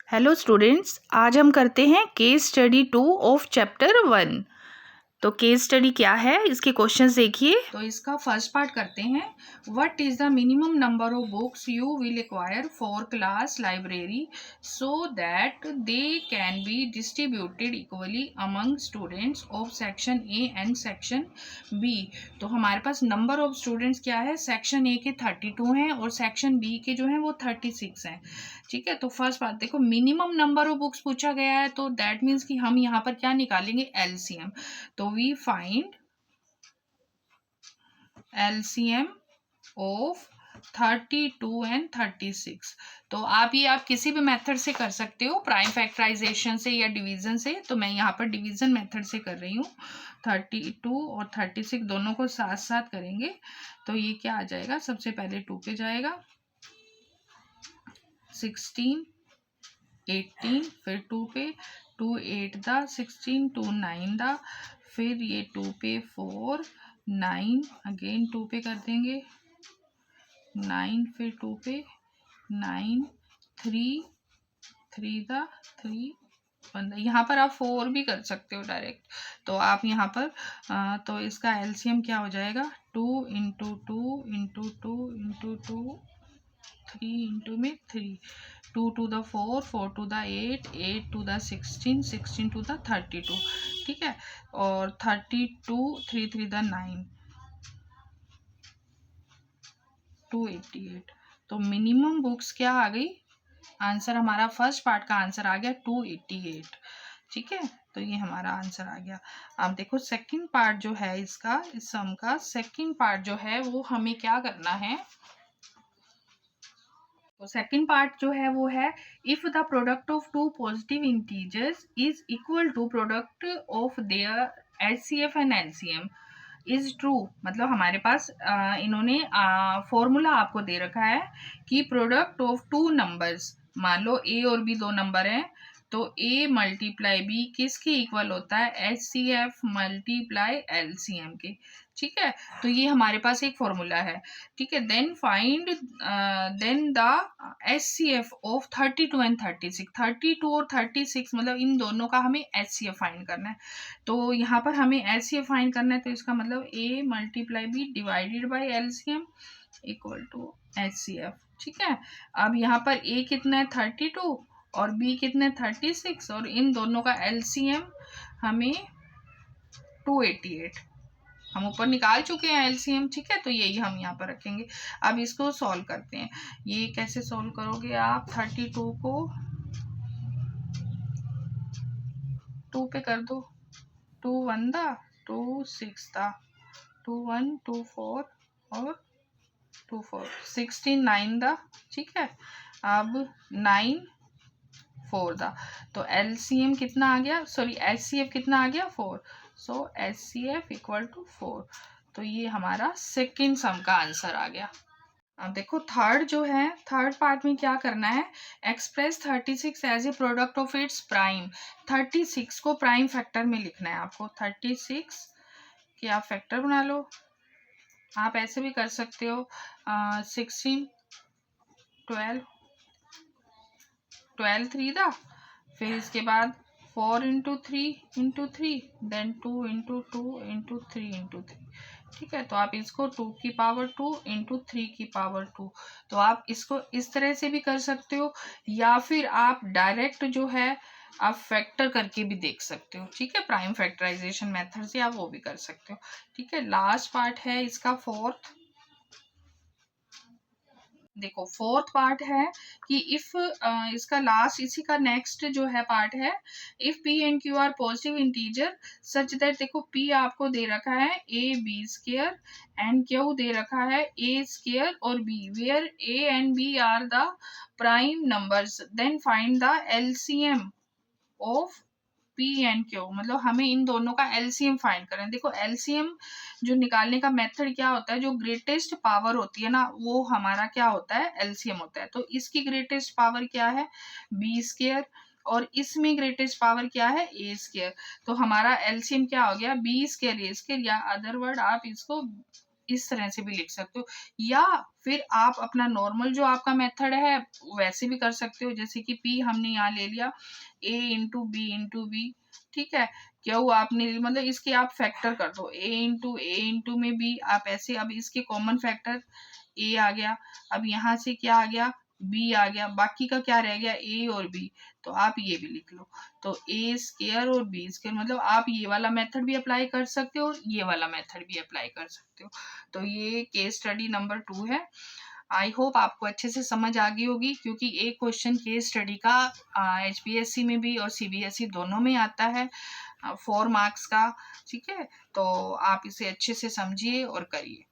Hello students, आज हम करते हैं केस स्टडी 2 ऑफ चैप्टर 1। तो केस स्टडी क्या है, इसके क्वेश्चंस देखिए। तो इसका फर्स्ट पार्ट करते हैं। What is the minimum number of books you will acquire for class library so that they can be distributed equally among students of section A and section B. तो हमारे पास number of students क्या है, section A के 32 हैं और section B के जो हैं वो 36 हैं। ठीक है, तो फर्स्ट बात देखो, मिनिमम नंबर ऑफ बुक्स पूछा गया है, तो दैट मीन्स कि हम यहाँ पर क्या निकालेंगे, एलसीएम। तो we find LCM of 32 and 36। तो आप किसी भी मेथड से कर सकते हो, प्राइम फैक्टराइजेशन से या डिवीजन से। तो मैं यहाँ पर डिवीजन मेथड से कर रही हूँ। 32 और 36 दोनों को साथ साथ करेंगे तो ये क्या आ जाएगा, सबसे पहले 2 पे जाएगा, 16 18, फिर 2 पे, 2 8 दा 16, 2 9 दा, फिर ये 2 पे 4 9, अगेन 2 पे कर देंगे 9, फिर 2 पे 9 3 3 दा 3 1। यहाँ पर आप 4 भी कर सकते हो डायरेक्ट। तो आप यहाँ पर तो इसका एलसीएम क्या हो जाएगा, 2 इंटू 2 इंटू 2 इंटू 2 3 इंटू में 3, 2 to the 4, 4 to the 8, 8 to the 16, 16 to the 32। ठीक है, और 32 3 3 the 9, 288। तो मिनिमम बुक्स क्या आ गई, आंसर हमारा फर्स्ट पार्ट का आंसर आ गया 288। ठीक है, तो ये हमारा आंसर आ गया। अब देखो सेकंड पार्ट जो है इसका, इस सम का सेकंड पार्ट जो है वो हमें क्या करना है। तो सेकंड पार्ट जो है वो है, if the product of two positive integers is equal to product of their HCF and LCM is true. मतलब हमारे पास इन्होंने फॉर्मूला आपको दे रखा है कि प्रोडक्ट ऑफ टू नंबर्स, मान लो ए और बी दो नंबर हैं, तो ए मल्टीप्लाई बी किसके इक्वल होता है, H C F multiply L C M के। ठीक है, तो ये हमारे पास एक फॉर्मूला है। ठीक है, then find then the H C F of 32 and 36। 32 और 36 मतलब इन दोनों का हमें एच सी एफ फाइंड करना है। तो यहाँ पर हमें एच सी एफ फाइंड करना है, तो इसका मतलब A multiply B divided by L C M equal to H C F. ठीक है, अब यहाँ पर ए कितना है 32 और बी कितने 36, और इन दोनों का एलसीएम हमें 288 हम ऊपर निकाल चुके हैं एलसीएम। ठीक है, तो यही हम यहाँ पर रखेंगे। अब इसको सॉल्व करते हैं। ये कैसे सॉल्व करोगे आप, 32 को 2 पे कर दो, 2 1 दा 2 6 दा 2 1 2 4 और 2 4 16 9 दा। ठीक है, अब 9 4 दा, तो एलसीएम कितना आ गया, सॉरी एचसीएफ कितना आ गया 4। सो एचसीएफ इक्वल टू 4। तो ये हमारा सेकंड सम का आंसर आ गया। अब देखो थर्ड जो है, थर्ड पार्ट में क्या करना है, express 36 as a product of its prime. 36 को प्राइम फैक्टर में लिखना है आपको। 36 कि आप फैक्टर बना लो, आप ऐसे भी कर सकते हो, 16 12 12 3 दा, फिर इसके बाद 4 into 3 then 2 into 2 into 3 into 3। ठीक है, तो आप इसको 2 की पावर 2 इंटू 3 की पावर 2, तो आप इसको इस तरह से भी कर सकते हो, या फिर आप डायरेक्ट जो है आप फैक्टर करके भी देख सकते हो। ठीक है, प्राइम फैक्टराइजेशन मेथड से आप वो भी कर सकते हो। ठीक है, लास्ट पार्ट है इसका फोर्थ। देखो फोर्थ पार्ट है कि इफ इसका लास्ट, इसी का नेक्स्ट जो है पार्ट है, if P and Q are positive integer such that, देखो पी आपको दे रखा है A B square and Q दे रखा है ए स्केयर और B, where A and B are the prime numbers, then find the LCM of P and Q. मतलब हमें इन दोनों का एलसीएम फाइंड करना है। देखो एलसीएम जो निकालने का मेथड क्या होता है, जो ग्रेटेस्ट पावर होती है ना, वो हमारा क्या होता है, एलसीएम होता है। तो इसकी ग्रेटेस्ट पावर क्या है, बी स्केयर, और इसमें ग्रेटेस्ट पावर क्या है, ए स्केयर। तो हमारा एलसीएम क्या हो गया, बी स्केयर ए स्केयर, या अदर वर्ड आप इसको इस तरह से भी लिख सकते हो, या फिर आप अपना नॉर्मल जो आपका मेथड है वैसे भी कर सकते हो। जैसे कि P हमने यहाँ ले लिया A into B into B, ठीक है। क्या हुआ, आपने मतलब इसके आप फैक्टर कर दो, A इंटू में B, आप ऐसे, अब इसके कॉमन फैक्टर A आ गया, अब यहाँ से क्या आ गया, B आ गया, बाकी का क्या रह गया, A और B, तो आप ये भी लिख लो। तो A स्क्वायर और B स्क्वायर, मतलब आप ये वाला मेथड भी अप्लाई कर सकते हो और ये वाला मेथड भी अप्लाई कर सकते हो। तो ये केस स्टडी नंबर 2 है। आई होप आपको अच्छे से समझ आ गई होगी, क्योंकि एक क्वेश्चन केस स्टडी का HPSC में भी और CBSE दोनों में आता है 4 मार्क्स का, ठीक है। तो आप इसे अच्छे से समझिए और करिए।